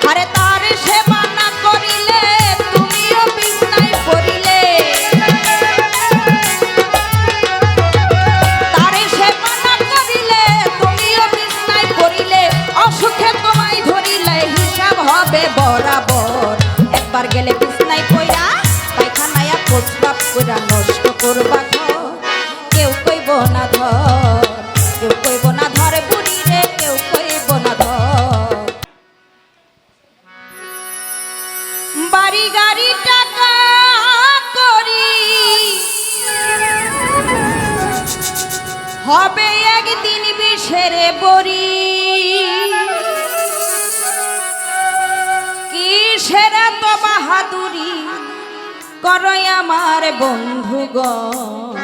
আরে তার সেবা না করিলে তুমিও বিছনায় পড়িলে, তার সেবা না করিলে তুমিও বিছনায় পড়িলে, অসুখে তোমায় ধরিলে হিসাব হবে বরাবর। একবার গেলে বিছনায় পড়া পায়খানায় প্রস্রাব কইরা নষ্ট করবা ঘর, কেউ কইব না ধর, কেউ কইব না ধর বুড়ি রে, কেউ কইব না ধর। বাড়ি গাড়ি টাকা করি হবে একদিন বিষের বড়ি, কিসের এত বাহাদুরি করো আমার বন্ধুগণ।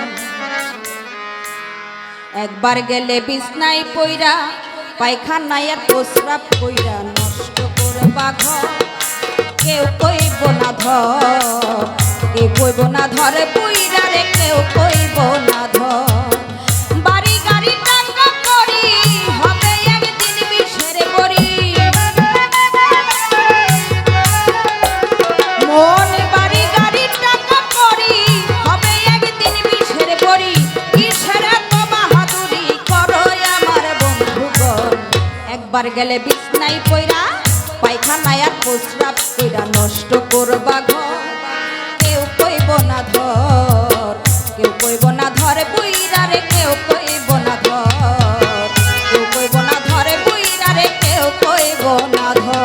একবার গেলে বিছনায় পইরা পায়খানায় প্রস্রাব কইরা নষ্ট করবা ঘর, কেউ কইব না ধর, কেউ কইব না ধরে পইরা রে, কেউ কইব না ধর। বাড়ি গাড়ি টাকা করি হবে একদিন বিষের বড়ি, মন বাড়ি গাড়ি টাকা করি হবে একদিন বিষের বড়ি, কিসের এত বাহাদুরি করো আমার বন্ধুগণ। একবার গেলে বিছনায় পইরা পায়খানায় প্রস্রাব কইরা নষ্ট করবা ঘর, কেউ কইব না ধর, কেউ কইব না ধরে বুইরা রে, কেউ কইব না ধর, কেউ কইব না ধরে বুইরা রে, কেউ কইব না ধর।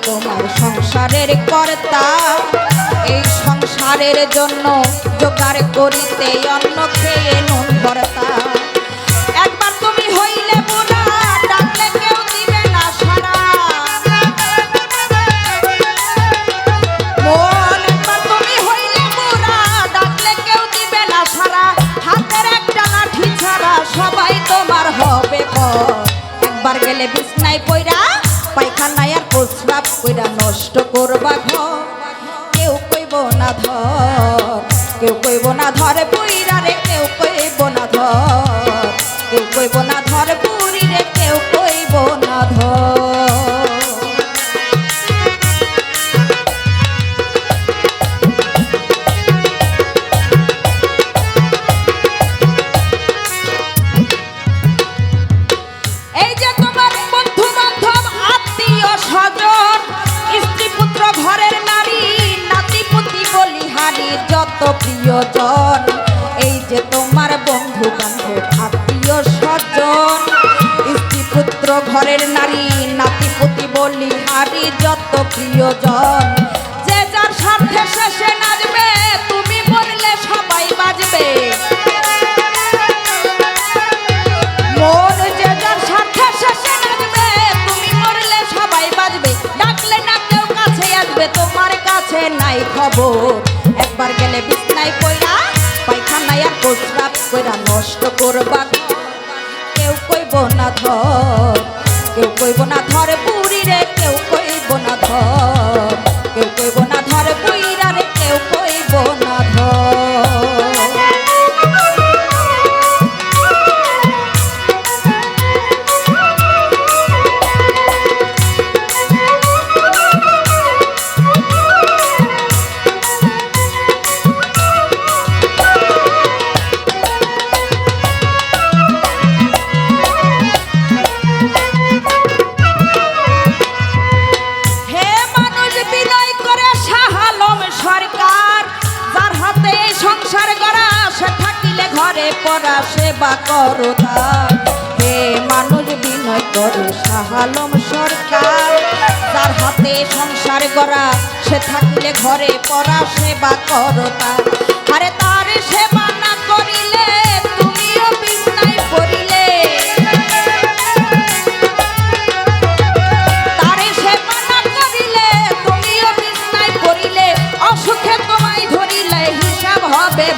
তোমার সংসারের কর্তা, এই সংসারের জন্য জোগাড় করিতে অন্ন খেয়ে নুন ভরতা। একবার তুমি হইলে বুড়া ডাকলে কেউ দিবে না সারা, মন একবার তুমি হইলে বুড়া ডাকলে কেউ দিবে না সারা, হাতের একটা লাঠি ছাড়া সবাই তোমার হবে পর। একবার গেলে বিছনায় পইরা পায়খানায় প্রস্রাব কইরা নষ্ট করবা ঘর, কেউ কইব না ধর, কেউ কইব না ধরে বুইরা রে, কেউ কইব না ধর, কেউ কইব না ধরে বুড়ি রে, কেউ কইব না ধর। এই যে তোমার বন্ধু বান্ধব আত্মীয় স্বজন স্ত্রী পুত্র ঘরের নারী নাতি পুতি বলিহারি যত প্রিয়জন, এই যে তোমার বন্ধু বান্ধব আত্মীয় স্বজন স্ত্রী পুত্র ঘরের নারী নাতি পুতি বলিহারি যত প্রিয়জন, যে যার স্বার্থে শেষে নাচবে তুমি বললে সবাই বাজবে, মন যে যার স্বার্থে শেষে নাচবে তুমি মরলে সবাই বাজবে, ডাকলে না কেউ কাছে আসবে তোমার কাছে নাই খবর। একবার গেলে বিছনায় পইরা পায়খানায় প্রস্রাব কইরা নষ্ট করবা ঘর, কেউ কইব না ধর, কেউ কইব না ধর বুড়ি রে, কেউ কইব না ধর, কেউ কইব না ধর বুইরা রে, কেউ কইব না ধর। পরা সেবা করো তার, হে মানুষ বিনয় করে শাহ আলম সরকার, যার হাতে সংসার গড়া সে থাকিলে ঘরে পরা সেবা করো তার, আরে তার সেবা না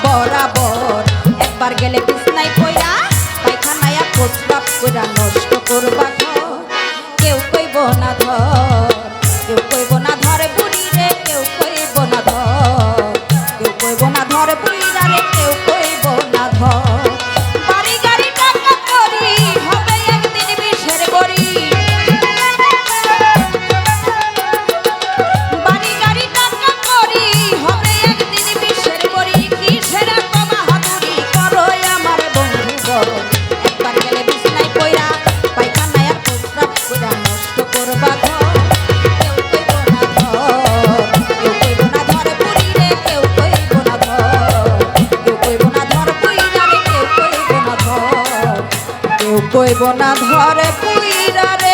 বরাবর একবার গেলে বিছনায় পইরা পায়খানায় প্রস্রাব কইরা নষ্ট করবা ঘর কেউ কইব না ধর কেউ কইব না ধরে বুড়ি রে কেউ কইব না ধর কেউ কইব না ধরে বুড়িরা রে কেউ কইব না ধর বাড়ি গাড়ি টাকা করি হবে একদিন বিষের বড়ি বাড়ি গাড়ি টাকা করি হবে একদিন বিষের বড়ি কিসের এত বাহাদুরি করো আমার বন্ধুগণ একবার গেলে বিছনায় পইরা পায়খানায় আর প্রস্রাব কইরা নষ্ট করবা ঘর কেউ কইব না ধর কেউ কইব না ধরে বুড়ি রে কেউ কইব না ধর কেউ কইব না ধর বুইরা রে কেউ কইব না ধর কেউ কইব না ধরে বুইরা রে